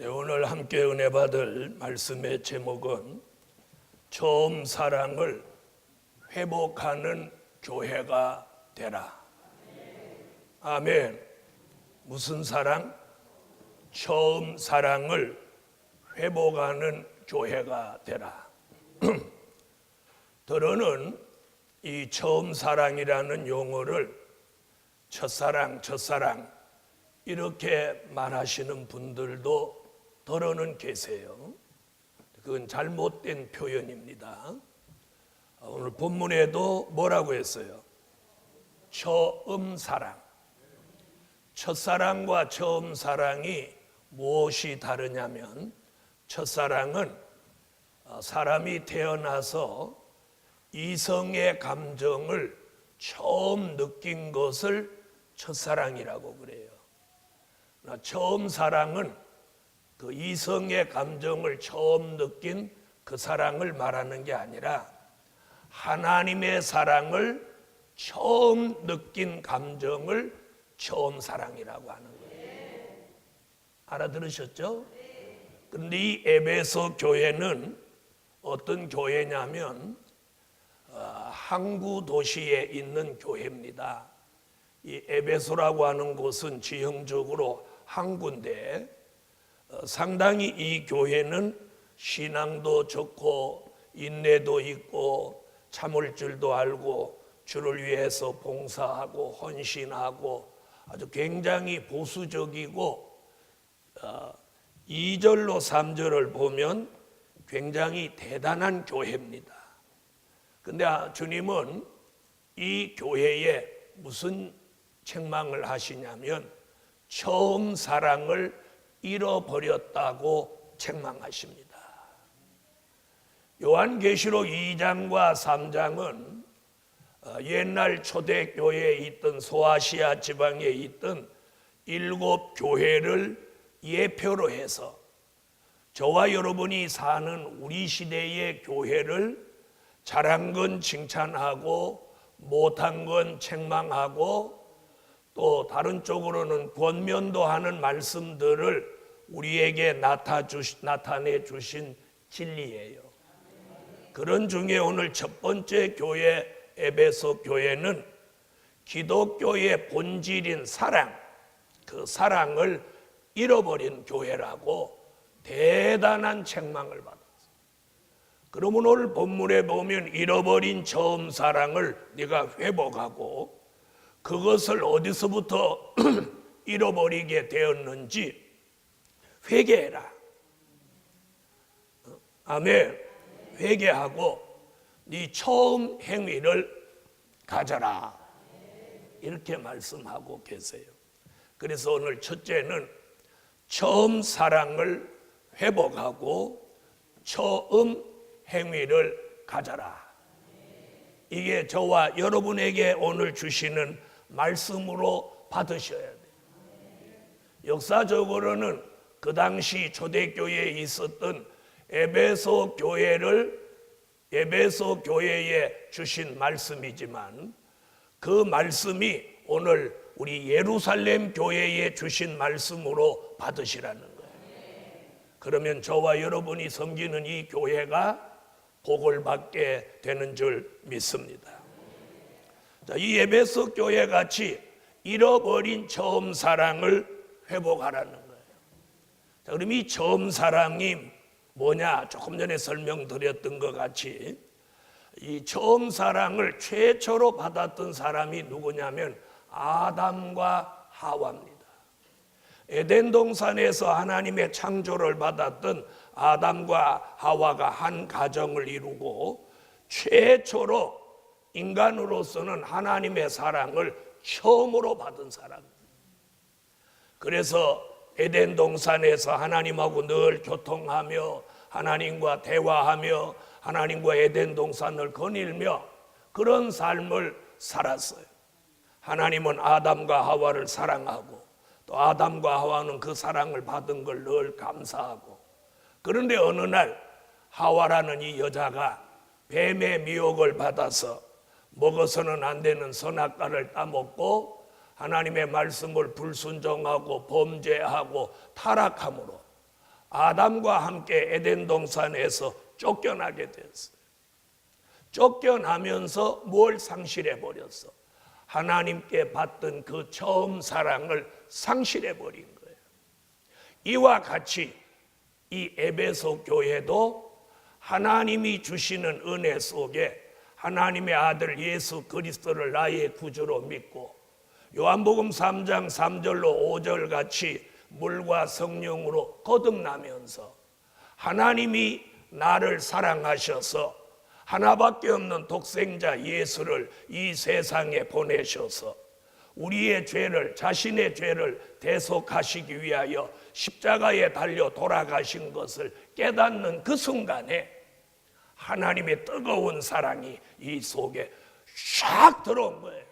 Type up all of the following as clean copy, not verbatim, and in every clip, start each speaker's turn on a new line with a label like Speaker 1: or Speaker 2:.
Speaker 1: 네, 오늘 함께 은혜 받을 말씀의 제목은 처음 사랑을 회복하는 교회가 되라. 아멘. 무슨 사랑? 처음 사랑을 회복하는 교회가 되라. 더러는 이 처음 사랑이라는 용어를 첫사랑 이렇게 말하시는 분들도 더러는 계세요. 그건 잘못된 표현입니다. 오늘 본문에도 뭐라고 했어요? 처음 사랑. 첫사랑과 처음 사랑이 무엇이 다르냐면, 첫사랑은 사람이 태어나서 이성의 감정을 처음 느낀 것을 첫사랑이라고 그래요. 처음 사랑은 그 이성의 감정을 처음 느낀 그 사랑을 말하는 게 아니라 하나님의 사랑을 처음 느낀 감정을 처음 사랑이라고 하는 거예요. 알아들으셨죠? 그런데 이 에베소 교회는 어떤 교회냐면 항구 도시에 있는 교회입니다. 이 에베소라고 하는 곳은 지형적으로 항구인데 상당히 이 교회는 신앙도 좋고 인내도 있고 참을 줄도 알고 주를 위해서 봉사하고 헌신하고 아주 굉장히 보수적이고 2절로 3절을 보면 굉장히 대단한 교회입니다. 근데 주님은 이 교회에 무슨 책망을 하시냐면 처음 사랑을 잃어버렸다고 책망하십니다. 요한계시록 2장과 3장은 옛날 초대교회에 있던 소아시아 지방에 있던 7 교회를 예표로 해서 저와 여러분이 사는 우리 시대의 교회를 잘한 건 칭찬하고 못한 건 책망하고 또 다른 쪽으로는 권면도 하는 말씀들을 우리에게 나타내 주신 진리예요. 그런 중에 오늘 첫 번째 교회 에베소 교회는 기독교의 본질인 사랑, 그 사랑을 잃어버린 교회라고 대단한 책망을 받았어요. 그러면 오늘 본문에 보면 잃어버린 처음 사랑을 네가 회복하고 그것을 어디서부터 잃어버리게 되었는지 회개해라. 아멘. 회개하고 네 처음 행위를 가져라. 이렇게 말씀하고 계세요. 그래서 오늘 첫째는 처음 사랑을 회복하고 처음 행위를 가져라. 이게 저와 여러분에게 오늘 주시는 말씀으로 받으셔야 돼요. 역사적으로는 그 당시 초대교회에 있었던 에베소 교회에 주신 말씀이지만 그 말씀이 오늘 우리 예루살렘 교회에 주신 말씀으로 받으시라는 거예요. 그러면 저와 여러분이 섬기는 이 교회가 복을 받게 되는 줄 믿습니다. 자, 이 에베소 교회 같이 잃어버린 처음 사랑을 회복하라는 거예요. 자, 그럼 이 처음 사랑이 뭐냐? 조금 전에 설명드렸던 것 같이 이 처음 사랑을 최초로 받았던 사람이 누구냐면 아담과 하와입니다. 에덴 동산에서 하나님의 창조를 받았던 아담과 하와가 한 가정을 이루고 최초로 인간으로서는 하나님의 사랑을 처음으로 받은 사람입니다. 그래서 에덴 동산에서 하나님하고 늘 교통하며 하나님과 대화하며 하나님과 에덴 동산을 거닐며 그런 삶을 살았어요. 하나님은 아담과 하와를 사랑하고 또 아담과 하와는 그 사랑을 받은 걸 늘 감사하고, 그런데 어느 날 하와라는 이 여자가 뱀의 미혹을 받아서 먹어서는 안 되는 선악과를 따먹고 하나님의 말씀을 불순종하고 범죄하고 타락함으로 아담과 함께 에덴 동산에서 쫓겨나게 됐어요. 쫓겨나면서 뭘 상실해 버렸어? 하나님께 받던 그 처음 사랑을 상실해 버린 거예요. 이와 같이 이 에베소 교회도 하나님이 주시는 은혜 속에 하나님의 아들 예수 그리스도를 나의 구주로 믿고 요한복음 3장 3절로 5절 같이 물과 성령으로 거듭나면서 하나님이 나를 사랑하셔서 하나밖에 없는 독생자 예수를 이 세상에 보내셔서 우리의 죄를, 자신의 죄를 대속하시기 위하여 십자가에 달려 돌아가신 것을 깨닫는 그 순간에 하나님의 뜨거운 사랑이 이 속에 샥 들어온 거예요.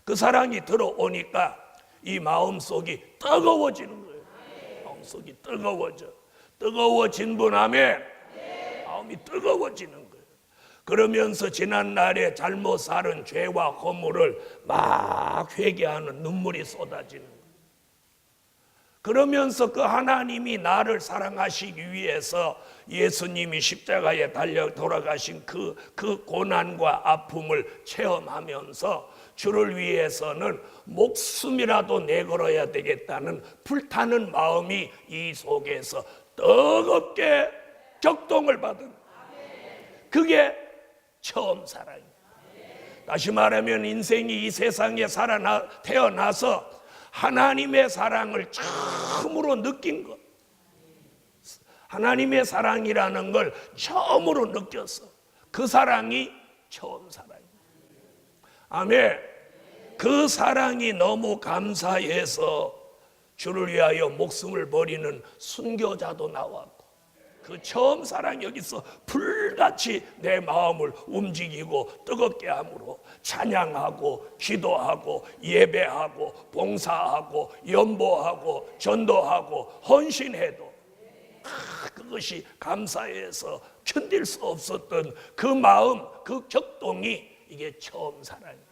Speaker 1: 그 사랑이 들어오니까 이 마음속이 뜨거워지는 거예요. 마음속이 뜨거워진 분 아멘. 마음이 뜨거워지는 거예요. 그러면서 지난날에 잘못 살은 죄와 허물을 막 회개하는 눈물이 쏟아지는 거예요. 그러면서 그 하나님이 나를 사랑하시기 위해서 예수님이 십자가에 달려 돌아가신 그 고난과 아픔을 체험하면서 주를 위해서는 목숨이라도 내걸어야 되겠다는 불타는 마음이 이 속에서 뜨겁게 격동을 받은, 그게 처음 사랑이에요. 다시 말하면 인생이 이 세상에 태어나서 하나님의 사랑을 처음으로 느낀 것, 하나님의 사랑이라는 걸 처음으로 느꼈어. 그 사랑이 처음 사랑이에요. 아멘. 그 사랑이 너무 감사해서 주를 위하여 목숨을 버리는 순교자도 나왔고, 그 처음 사랑 여기서 불같이 내 마음을 움직이고 뜨겁게 함으로 찬양하고 기도하고 예배하고 봉사하고 연보하고 전도하고 헌신해도 그것이 감사해서 견딜 수 없었던 그 마음, 그 격동이 이게 처음 사랑이에요.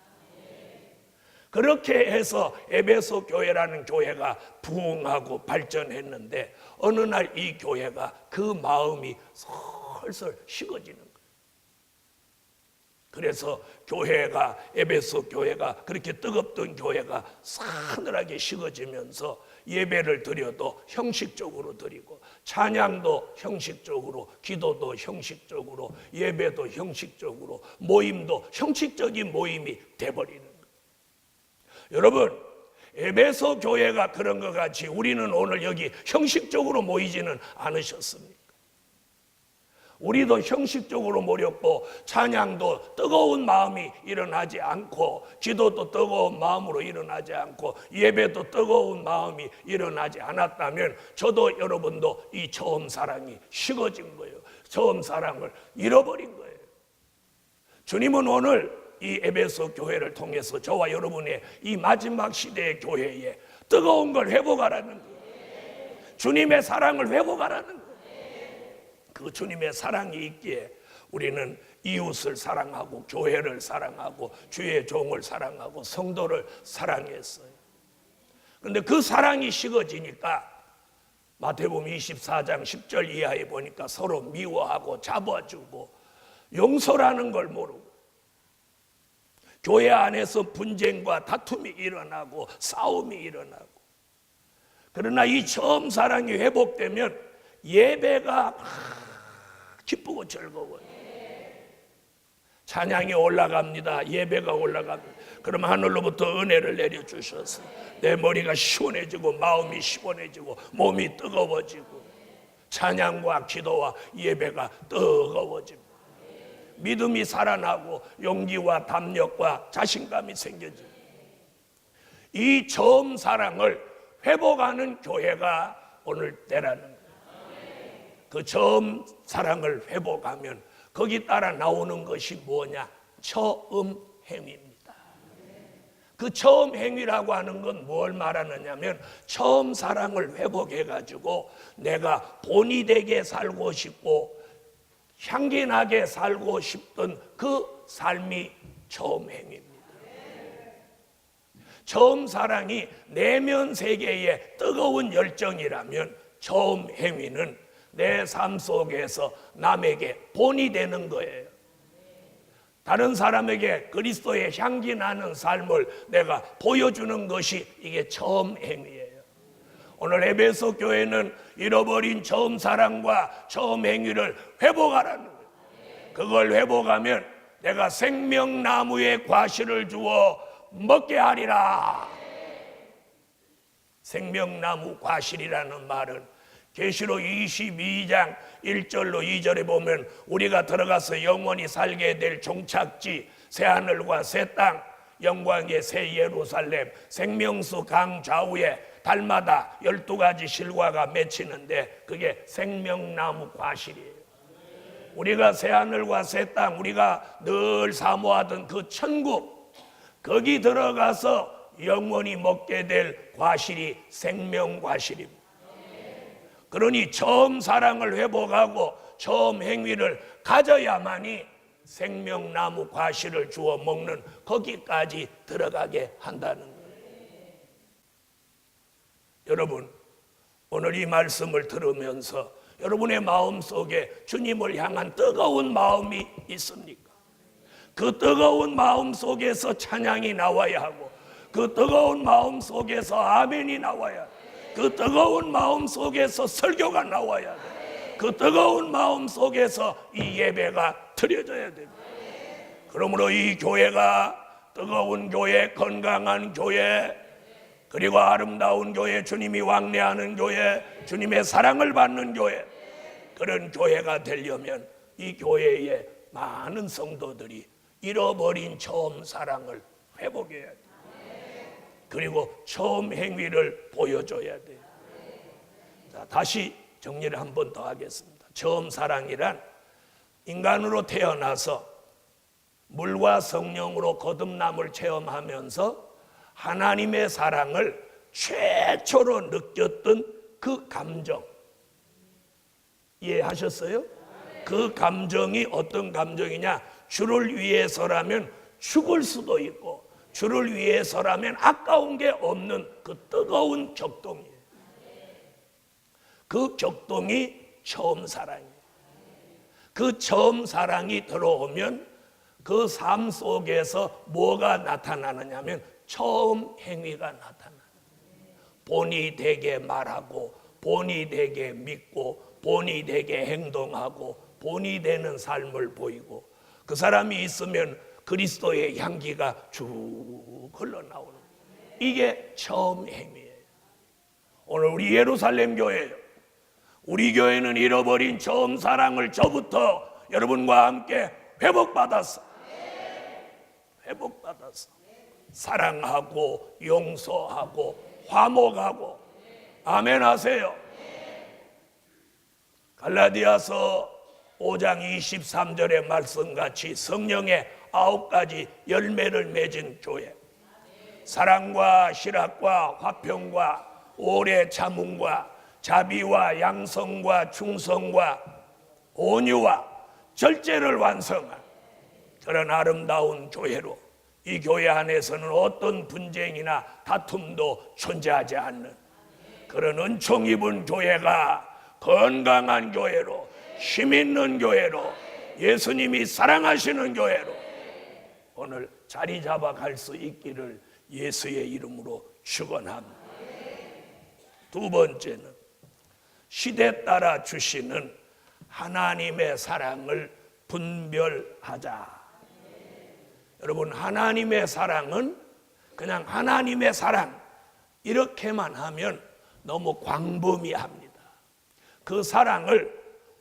Speaker 1: 그렇게 해서 에베소 교회라는 교회가 부흥하고 발전했는데 어느 날 이 교회가 그 마음이 설설 식어지는 거예요. 그래서 교회가, 에베소 교회가, 그렇게 뜨겁던 교회가 싸늘하게 식어지면서 예배를 드려도 형식적으로 드리고 찬양도 형식적으로, 기도도 형식적으로, 예배도 형식적으로, 모임도 형식적인 모임이 돼버리는 거예요. 여러분, 에베소 교회가 그런 것 같이 우리는 오늘 여기 형식적으로 모이지는 않으셨습니까? 우리도 형식적으로 모였고 찬양도 뜨거운 마음이 일어나지 않고 기도도 뜨거운 마음으로 일어나지 않고 예배도 뜨거운 마음이 일어나지 않았다면 저도 여러분도 이 처음 사랑이 식어진 거예요. 처음 사랑을 잃어버린 거예요. 주님은 오늘 이 에베소 교회를 통해서 저와 여러분의 이 마지막 시대의 교회에 뜨거운 걸 회복하라는 거예요. 주님의 사랑을 회복하라는 거예요. 그 주님의 사랑이 있기에 우리는 이웃을 사랑하고 교회를 사랑하고 주의 종을 사랑하고 성도를 사랑했어요. 그런데 그 사랑이 식어지니까 마태복음 24장 10절 이하에 보니까 서로 미워하고 잡아주고 용서라는 걸 모르고 교회 안에서 분쟁과 다툼이 일어나고 싸움이 일어나고, 그러나 이 처음 사랑이 회복되면 예배가 막 기쁘고 즐거워요. 찬양이 올라갑니다. 예배가 올라갑니다. 그럼 하늘로부터 은혜를 내려주셔서 내 머리가 시원해지고 마음이 시원해지고 몸이 뜨거워지고 찬양과 기도와 예배가 뜨거워집니다. 믿음이 살아나고 용기와 담력과 자신감이 생겨집니다. 이 처음 사랑을 회복하는 교회가 오늘 때라는 거예요. 그 처음 사랑을 회복하면 거기 따라 나오는 것이 뭐냐? 처음 행위입니다. 그 처음 행위라고 하는 건 뭘 말하느냐면 처음 사랑을 회복해가지고 내가 본이 되게 살고 싶고 향기나게 살고 싶던 그 삶이 처음 행위입니다. 처음 사랑이 내면 세계의 뜨거운 열정이라면 처음 행위는 내 삶 속에서 남에게 본이 되는 거예요. 다른 사람에게 그리스도의 향기 나는 삶을 내가 보여주는 것이 이게 처음 행위예요. 오늘 에베소 교회는 잃어버린 처음 사랑과 처음 행위를 회복하라는 거예요. 그걸 회복하면 내가 생명나무의 과실을 주어 먹게 하리라. 생명나무 과실이라는 말은 계시록 22장 1절로 2절에 보면 우리가 들어가서 영원히 살게 될 종착지, 새하늘과 새 땅, 영광의 새 예루살렘, 생명수 강 좌우에 달마다 12가지 실과가 맺히는데 그게 생명나무 과실이에요. 우리가 새하늘과 새 땅, 우리가 늘 사모하던 그 천국, 거기 들어가서 영원히 먹게 될 과실이 생명과실입니다. 그러니 처음 사랑을 회복하고 처음 행위를 가져야만이 생명나무 과실을 주워 먹는 거기까지 들어가게 한다는 거예요. 여러분, 오늘 이 말씀을 들으면서 여러분의 마음속에 주님을 향한 뜨거운 마음이 있습니까? 그 뜨거운 마음 속에서 찬양이 나와야 하고 그 뜨거운 마음 속에서 아멘이 나와야 돼. 그 뜨거운 마음 속에서 설교가 나와야 돼. 그 뜨거운 마음 속에서 이 예배가 드려져야 됩니다. 그러므로 이 교회가 뜨거운 교회, 건강한 교회, 그리고 아름다운 교회, 주님이 왕래하는 교회, 주님의 사랑을 받는 교회, 그런 교회가 되려면 이 교회에 많은 성도들이 잃어버린 처음 사랑을 회복해야 돼. 그리고 처음 행위를 보여줘야 돼요. 자, 다시 정리를 한 번 더 하겠습니다. 처음 사랑이란 인간으로 태어나서 물과 성령으로 거듭남을 체험하면서 하나님의 사랑을 최초로 느꼈던 그 감정, 이해하셨어요? 그 감정이 어떤 감정이냐? 주를 위해서라면 죽을 수도 있고 주를 위해서라면 아까운 게 없는 그 뜨거운 격동이에요. 그 격동이 처음 사랑이에요. 그 처음 사랑이 들어오면 그 삶 속에서 뭐가 나타나느냐면 처음 행위가 나타나요. 본이 되게 말하고 본이 되게 믿고 본이 되게 행동하고 본이 되는 삶을 보이고 그 사람이 있으면 그리스도의 향기가 쭉 흘러나오는 거예요. 이게 처음 행위예요. 오늘 우리 예루살렘 교회예요. 우리 교회는 잃어버린 처음 사랑을 저부터 여러분과 함께 회복받았어. 회복받았어. 사랑하고 용서하고 화목하고 아멘 하세요. 갈라디아서 5장 23절의 말씀같이 성령의 9가지 열매를 맺은 교회, 사랑과 실학과 화평과 오래 참음과 자비와 양성과 충성과 온유와 절제를 완성한 그런 아름다운 교회로, 이 교회 안에서는 어떤 분쟁이나 다툼도 존재하지 않는 그런 은총 입은 교회가 건강한 교회로, 힘 있는 교회로, 예수님이 사랑하시는 교회로 오늘 자리 잡아 갈 수 있기를 예수의 이름으로 축원합니다. 두 번째는 시대 따라 주시는 하나님의 사랑을 분별하자. 여러분, 하나님의 사랑은 그냥 하나님의 사랑 이렇게만 하면 너무 광범위합니다. 그 사랑을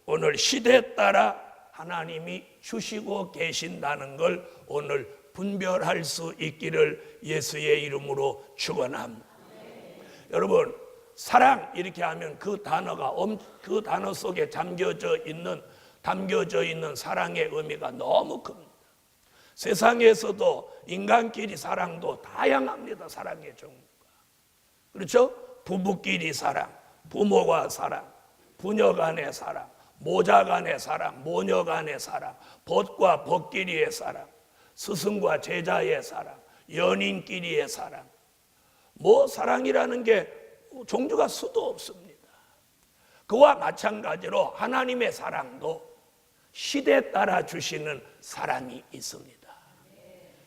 Speaker 1: 오늘 시대 따라 하나님이 주시고 계신다는 걸 오늘 분별할 수 있기를 예수의 이름으로 축원합니다. 여러분, 사랑 이렇게 하면 그 단어가 그 단어 속에 담겨져 있는 사랑의 의미가 너무 큽니다. 세상에서도 인간끼리 사랑도 다양합니다. 사랑의 종류가. 그렇죠? 부부끼리 사랑, 부모와 사랑, 부녀 간의 사랑, 모자 간의 사랑, 모녀 간의 사랑, 벗과 벗끼리의 사랑, 스승과 제자의 사랑, 연인끼리의 사랑. 사랑이라는 게 종류가 수도 없습니다. 그와 마찬가지로 하나님의 사랑도 시대에 따라 주시는 사랑이 있습니다.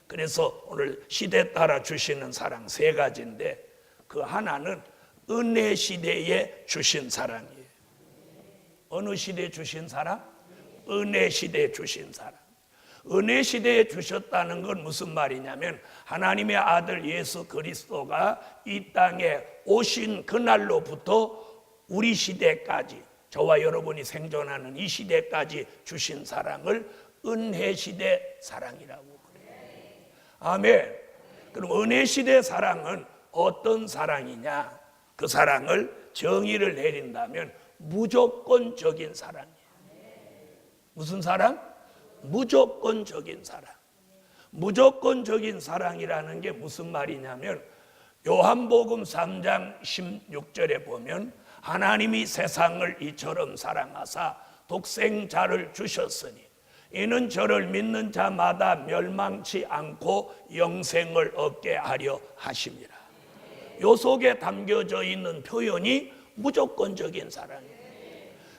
Speaker 1: 그래서 오늘 시대에 따라 주시는 사랑 세 가지인데, 그 하나는 은혜 시대에 주신 사랑이에요. 어느 시대에 주신 사랑? 은혜 시대에 주신 사랑. 은혜 시대에 주셨다는 건 무슨 말이냐면, 하나님의 아들 예수 그리스도가 이 땅에 오신 그날로부터 우리 시대까지, 저와 여러분이 생존하는 이 시대까지 주신 사랑을 은혜 시대 사랑이라고 그래요. 아멘. 그럼 은혜 시대 사랑은 어떤 사랑이냐? 그 사랑을 정의를 내린다면 무조건적인 사랑이에요. 무슨 사랑? 무조건적인 사랑. 무조건적인 사랑이라는 게 무슨 말이냐면, 요한복음 3장 16절에 보면 하나님이 세상을 이처럼 사랑하사 독생자를 주셨으니 이는 저를 믿는 자마다 멸망치 않고 영생을 얻게 하려 하심이라. 요 속에 담겨져 있는 표현이 무조건적인 사랑이에요.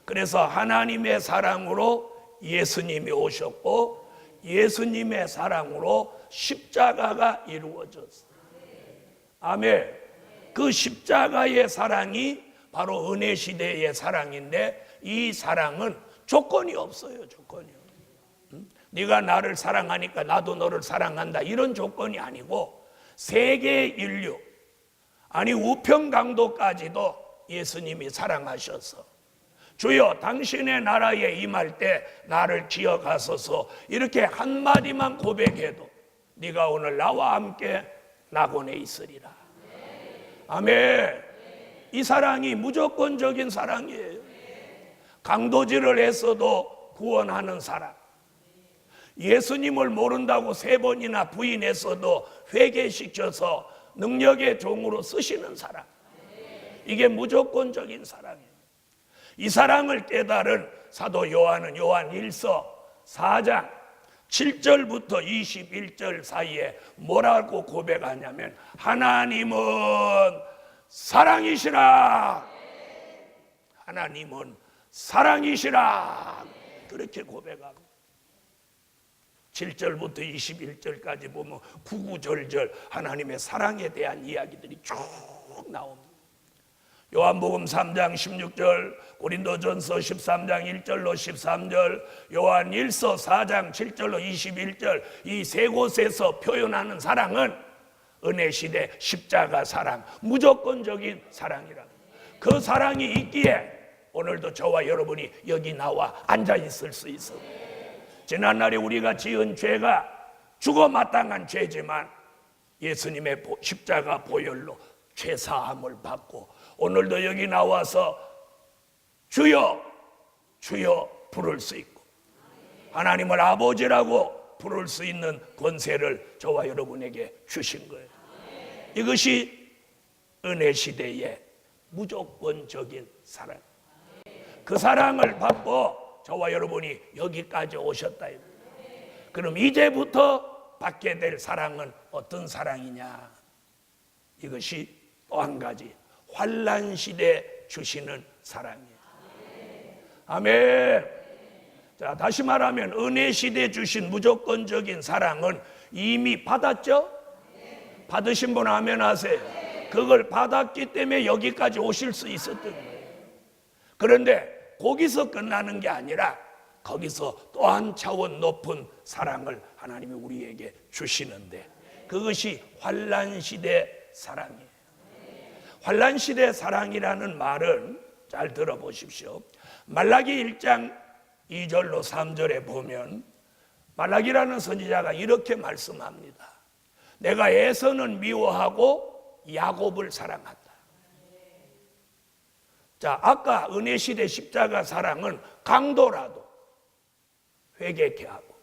Speaker 1: 그래서 하나님의 사랑으로 예수님이 오셨고, 예수님의 사랑으로 십자가가 이루어졌어요. 아멘. 그 십자가의 사랑이 바로 은혜 시대의 사랑인데, 이 사랑은 조건이 없어요. 조건이. 네가 나를 사랑하니까 나도 너를 사랑한다, 이런 조건이 아니고, 세계 인류, 아니 우편 강도까지도 예수님이 사랑하셔서, 주여 당신의 나라에 임할 때 나를 기억하소서, 이렇게 한마디만 고백해도 네가 오늘 나와 함께 낙원에 있으리라. 아멘. 이 사랑이 무조건적인 사랑이에요. 강도질을 했어도 구원하는 사랑. 예수님을 모른다고 3번이나 부인했어도 회개시켜서 능력의 종으로 쓰시는 사랑. 이게 무조건적인 사랑이에요. 이 사랑을 깨달은 사도 요한은 요한 1서 4장 7절부터 21절 사이에 뭐라고 고백하냐면, 하나님은 사랑이시라. 하나님은 사랑이시라. 그렇게 고백하고, 7절부터 21절까지 보면 구구절절 하나님의 사랑에 대한 이야기들이 쭉 나옵니다. 요한복음 3장 16절, 고린도전서 13장 1절로 13절, 요한 1서 4장 7절로 21절, 이 세 곳에서 표현하는 사랑은 은혜 시대 십자가 사랑, 무조건적인 사랑이라. 그 사랑이 있기에 오늘도 저와 여러분이 여기 나와 앉아 있을 수 있어요. 지난날에 우리가 지은 죄가 죽어 마땅한 죄지만 예수님의 십자가 보혈로 죄사함을 받고, 오늘도 여기 나와서 주여 주여 부를 수 있고, 하나님을 아버지라고 부를 수 있는 권세를 저와 여러분에게 주신 거예요. 이것이 은혜 시대의 무조건적인 사랑. 그 사랑을 받고 저와 여러분이 여기까지 오셨다. 그럼 이제부터 받게 될 사랑은 어떤 사랑이냐? 이것이 또 한 가지, 환난 시대 주시는 사랑이에요. 아멘. 자, 다시 말하면 은혜 시대 주신 무조건적인 사랑은 이미 받았죠? 받으신 분 아멘 하세요. 그걸 받았기 때문에 여기까지 오실 수 있었던 거예요. 그런데 거기서 끝나는 게 아니라 거기서 또 한 차원 높은 사랑을 하나님이 우리에게 주시는데, 그것이 환난 시대 사랑이에요. 환난 시대 사랑이라는 말은 잘 들어보십시오. 말라기 1장 2절로 3절에 보면 말라기라는 선지자가 이렇게 말씀합니다. 내가 에서는 미워하고 야곱을 사랑한다. 자, 아까 은혜 시대 십자가 사랑은 강도라도 회개케 하고,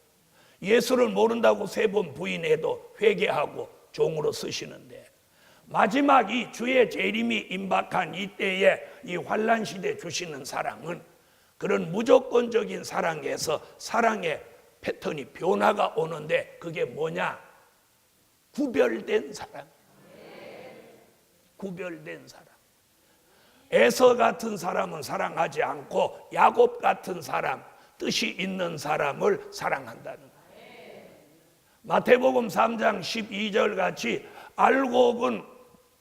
Speaker 1: 예수를 모른다고 3번 부인해도 회개하고 종으로 쓰시는데, 마지막 이 주의 재림이 임박한 이때에 이 환난 시대 주시는 사랑은 그런 무조건적인 사랑에서 사랑의 패턴이 변화가 오는데, 그게 뭐냐? 구별된 사랑. 구별된 사랑. 에서 같은 사람은 사랑하지 않고 야곱 같은 사람, 뜻이 있는 사람을 사랑한다는 거예요. 마태복음 3장 12절 같이 알곡은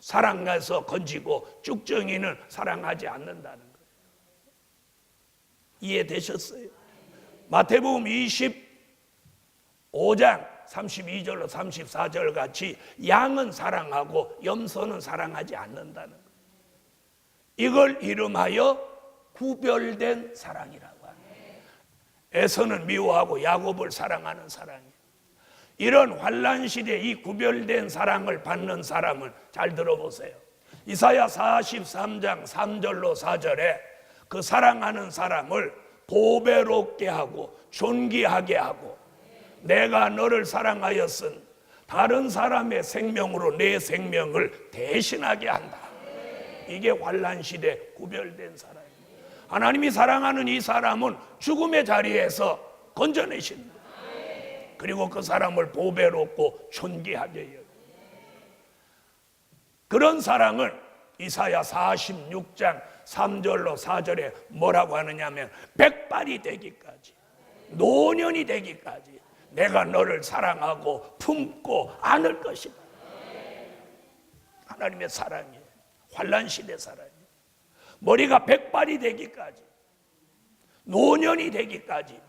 Speaker 1: 사랑해서 건지고 쭉정이는 사랑하지 않는다는 거예요. 이해되셨어요? 마태복음 25장 32절로 34절 같이 양은 사랑하고 염소는 사랑하지 않는다는 거예요. 이걸 이름하여 구별된 사랑이라고 합니다. 에서는 미워하고 야곱을 사랑하는 사랑이에요. 이런 환난 시대에 이 구별된 사랑을 받는 사람은 잘 들어보세요. 이사야 43장 3절로 4절에 그 사랑하는 사람을 보배롭게 하고 존귀하게 하고 내가 너를 사랑하였은 다른 사람의 생명으로 내 생명을 대신하게 한다. 이게 환난 시대 구별된 사람입니다. 하나님이 사랑하는 이 사람은 죽음의 자리에서 건져내신다. 그리고 그 사람을 보배롭고 존귀하게 여겨. 그런 사랑을 이사야 46장 3절로 4절에 뭐라고 하느냐면 백발이 되기까지 노년이 되기까지 내가 너를 사랑하고 품고 안을 것이다. 하나님의 사랑이에요. 환난 시대 사랑이에요. 머리가 백발이 되기까지 노년이 되기까지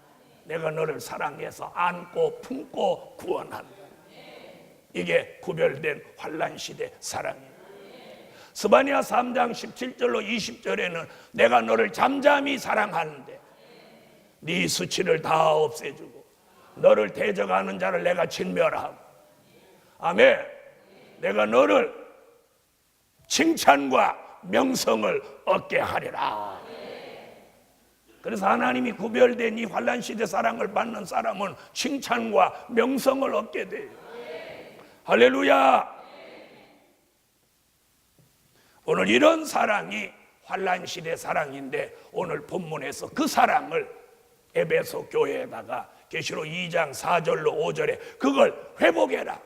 Speaker 1: 내가 너를 사랑해서 안고 품고 구원한다. 이게 구별된 환난 시대 사랑이에요. 스바냐 3장 17절로 20절에는 내가 너를 잠잠히 사랑하는데 네 수치를 다 없애주고 너를 대적하는 자를 내가 진멸하고 아멘. 내가 너를 칭찬과 명성을 얻게 하리라. 그래서 하나님이 구별된 이 환난 시대 사랑을 받는 사람은 칭찬과 명성을 얻게 돼요. 할렐루야. 오늘 이런 사랑이 환난 시대 사랑인데 오늘 본문에서 그 사랑을 에베소 교회에다가 계시록 2장 4절로 5절에 그걸 회복해라.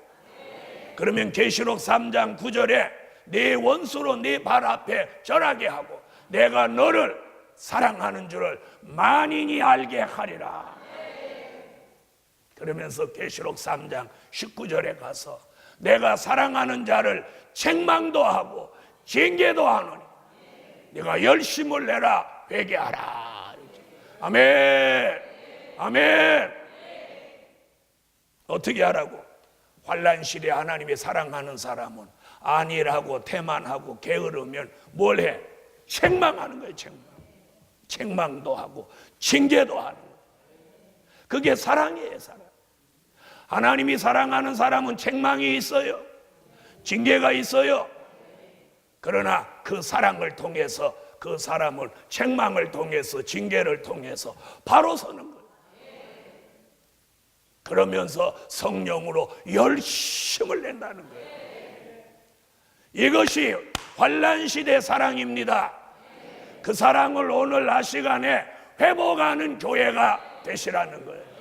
Speaker 1: 그러면 계시록 3장 9절에 내 원수로 내 발 앞에 절하게 하고 내가 너를 사랑하는 줄을 만인이 알게 하리라. 그러면서 계시록 3장 19절에 가서 내가 사랑하는 자를 책망도 하고 징계도 하노니 네가 열심을 내라 회개하라. 아멘. 아멘. 어떻게 하라고? 환난 시대 하나님의 사랑하는 사람은 안일하고 태만하고 게으르면 뭘 해? 책망하는 거예요. 책망도 하고 징계도 하는 거예요. 그게 사랑이에요. 사랑. 하나님이 사랑하는 사람은 책망이 있어요. 징계가 있어요. 그러나 그 사랑을 통해서 그 사람을 책망을 통해서 징계를 통해서 바로 서는 거예요. 그러면서 성령으로 열심을 낸다는 거예요. 이것이 환난 시대 사랑입니다. 그 사랑을 오늘 낮 시간에 회복하는 교회가 되시라는 거예요.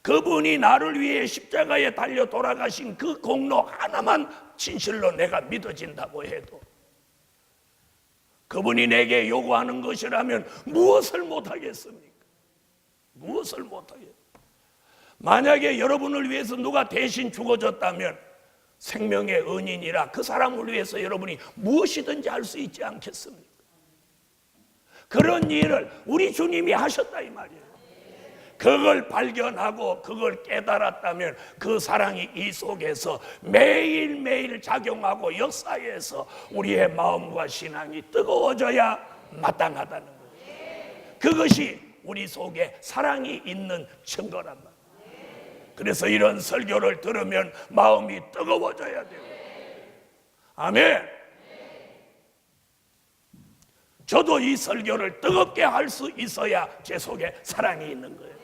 Speaker 1: 그분이 나를 위해 십자가에 달려 돌아가신 그 공로 하나만 진실로 내가 믿어진다고 해도 그분이 내게 요구하는 것이라면 무엇을 못하겠습니까? 무엇을 못하겠습니까? 만약에 여러분을 위해서 누가 대신 죽어줬다면 생명의 은인이라 그 사람을 위해서 여러분이 무엇이든지 할 수 있지 않겠습니까? 그런 일을 우리 주님이 하셨다 이 말이에요. 그걸 발견하고 그걸 깨달았다면 그 사랑이 이 속에서 매일매일 작용하고 역사에서 우리의 마음과 신앙이 뜨거워져야 마땅하다는 거예요. 그것이 우리 속에 사랑이 있는 증거란 말이에요. 그래서 이런 설교를 들으면 마음이 뜨거워져야 돼요. 아멘. 저도 이 설교를 뜨겁게 할 수 있어야 제 속에 사랑이 있는 거예요.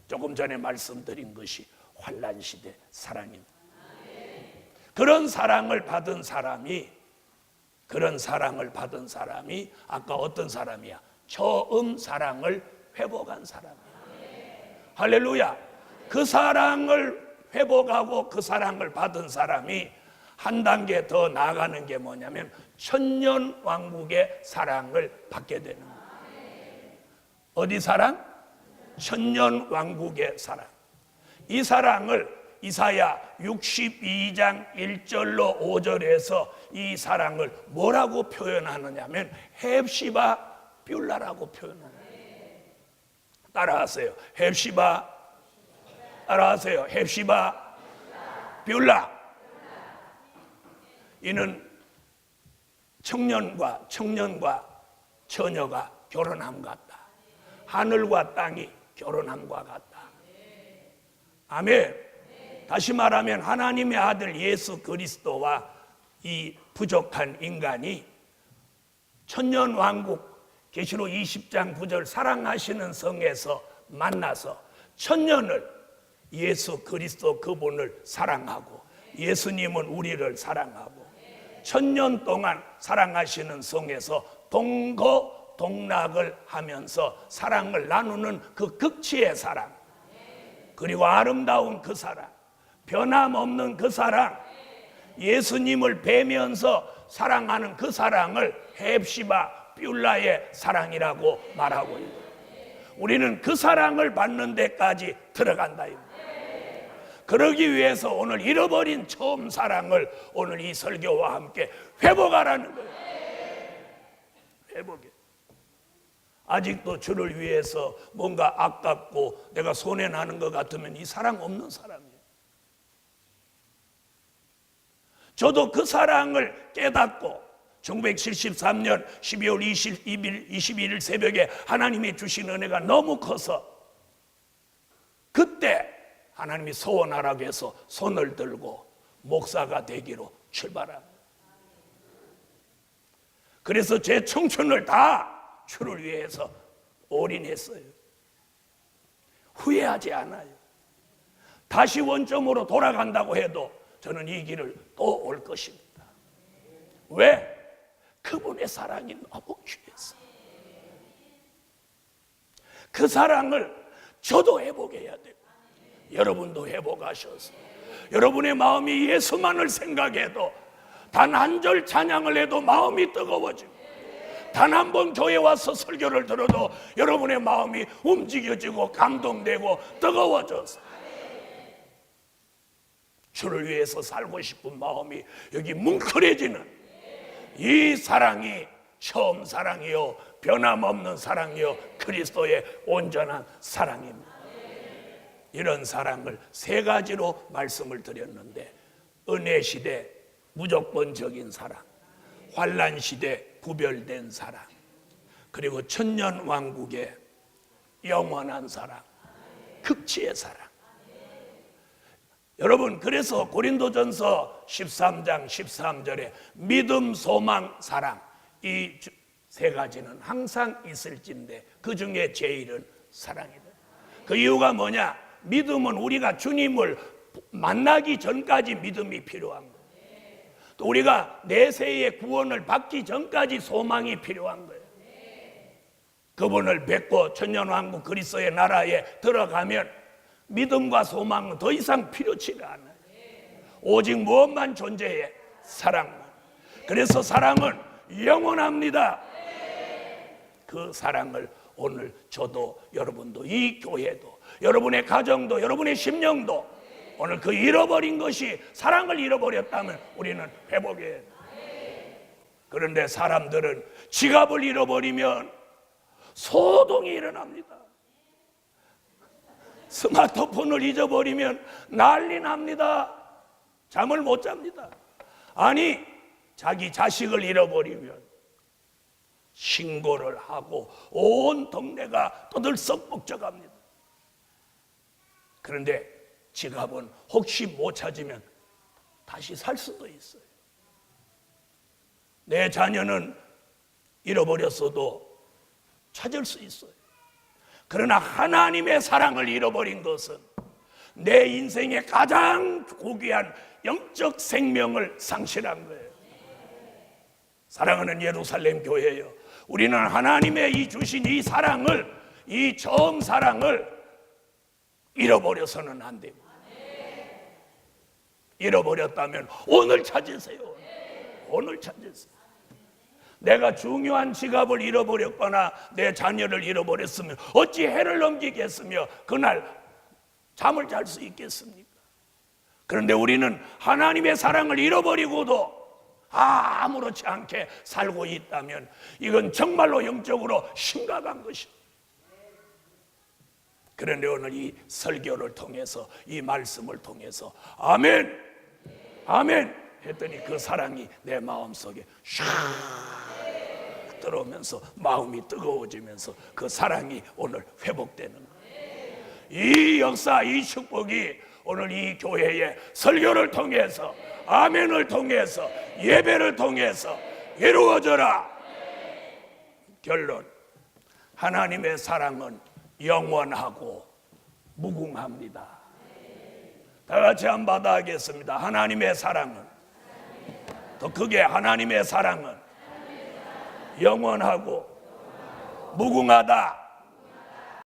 Speaker 1: 조금 전에 말씀드린 것이 환난 시대 사랑입니다. 그런 사랑을 받은 사람이 아까 어떤 사람이야? 처음 사랑을 회복한 사람이야. 할렐루야. 그 사랑을 회복하고 그 사랑을 받은 사람이 한 단계 더 나아가는 게 뭐냐면 천년왕국의 사랑을 받게 되는 거예요. 어디 사랑? 천년왕국의 사랑. 이 사랑을 이사야 62장 1절로 5절에서 이 사랑을 뭐라고 표현하느냐면 헵시바 뷸라라고 표현합니다. 따라하세요. 헵시바. 따라하세요. 헵시바 뷸라. 이는 청년과 처녀가 결혼함 같다. 하늘과 땅이 결혼함과 같다. 아멘. 다시 말하면 하나님의 아들 예수 그리스도와 이 부족한 인간이 천년왕국 계시록 20장 9절 사랑하시는 성에서 만나서 천년을 예수 그리스도 그분을 사랑하고 예수님은 우리를 사랑하고 천년 동안 사랑하시는 성에서 동거동락을 하면서 사랑을 나누는 그 극치의 사랑, 그리고 아름다운 그 사랑, 변함없는 그 사랑, 예수님을 뵈면서 사랑하는 그 사랑을 헵시바 뷸라의 사랑이라고 말하고 있습니다. 우리는 그 사랑을 받는 데까지 들어간다. 그러기 위해서 오늘 잃어버린 처음 사랑을 오늘 이 설교와 함께 회복하라는 거예요. 회복해. 아직도 주를 위해서 뭔가 아깝고 내가 손해나는 것 같으면 이 사랑 없는 사람이에요. 저도 그 사랑을 깨닫고 1973년 12월 21일 새벽에 하나님이 주신 은혜가 너무 커서 그때 하나님이 소원하라고 해서 손을 들고 목사가 되기로 출발합니다. 그래서 제 청춘을 다 주를 위해서 올인했어요. 후회하지 않아요. 다시 원점으로 돌아간다고 해도 저는 이 길을 또 올 것입니다. 왜? 그분의 사랑이 너무 귀했어요. 그 사랑을 저도 회복해야 돼요. 여러분도 회복하셔서 여러분의 마음이 예수만을 생각해도 단 한 절 찬양을 해도 마음이 뜨거워지고 단 한 번 교회 와서 설교를 들어도 여러분의 마음이 움직여지고 감동되고 뜨거워져서 주를 위해서 살고 싶은 마음이 여기 뭉클해지는 이 사랑이 처음 사랑이요 변함없는 사랑이요 그리스도의 온전한 사랑입니다. 이런 사랑을 세 가지로 말씀을 드렸는데 은혜 시대 무조건적인 사랑, 환난 시대 구별된 사랑, 그리고 천년 왕국의 영원한 사랑, 극치의 사랑. 여러분, 그래서 고린도전서 13장 13절에 믿음, 소망, 사랑, 이 세 가지는 항상 있을진데 그 중에 제일은 사랑이다. 그 이유가 뭐냐? 믿음은 우리가 주님을 만나기 전까지 믿음이 필요한 거예요. 또 우리가 내세의 구원을 받기 전까지 소망이 필요한 거예요. 그분을 뵙고 천년왕국 그리스도의 나라에 들어가면 믿음과 소망은 더 이상 필요치가 않아요. 오직 무엇만 존재해? 사랑만. 그래서 사랑은 영원합니다. 그 사랑을 오늘 저도 여러분도 이 교회도 여러분의 가정도 여러분의 심령도 오늘 그 잃어버린 것이 사랑을 잃어버렸다면 우리는 회복해야 해요. 그런데 사람들은 지갑을 잃어버리면 소동이 일어납니다. 스마트폰을 잊어버리면 난리 납니다. 잠을 못 잡니다. 아니, 자기 자식을 잃어버리면 신고를 하고 온 동네가 떠들썩복적합니다. 그런데 지갑은 혹시 못 찾으면 다시 살 수도 있어요. 내 자녀는 잃어버렸어도 찾을 수 있어요. 그러나 하나님의 사랑을 잃어버린 것은 내 인생의 가장 고귀한 영적 생명을 상실한 거예요. 사랑하는 예루살렘 교회요, 우리는 하나님의 이 주신 이 사랑을, 이 처음 사랑을 잃어버려서는 안 됩니다. 잃어버렸다면 오늘 찾으세요. 오늘 찾으세요. 내가 중요한 지갑을 잃어버렸거나 내 자녀를 잃어버렸으면 어찌 해를 넘기겠으며 그날 잠을 잘 수 있겠습니까? 그런데 우리는 하나님의 사랑을 잃어버리고도 아무렇지 않게 살고 있다면 이건 정말로 영적으로 심각한 것입니다. 그런데 오늘 이 설교를 통해서, 이 말씀을 통해서 아멘, 아멘 했더니 그 사랑이 내 마음속에 샥 들어오면서 마음이 뜨거워지면서 그 사랑이 오늘 회복되는 거예요. 이 역사, 이 축복이 오늘 이 교회의 설교를 통해서, 아멘을 통해서, 예배를 통해서 이루어져라. 결론, 하나님의 사랑은 영원하고 무궁합니다. 다 같이 한번 받아하겠습니다. 하나님의 사랑은, 더 크게, 하나님의 사랑은 영원하고 무궁하다.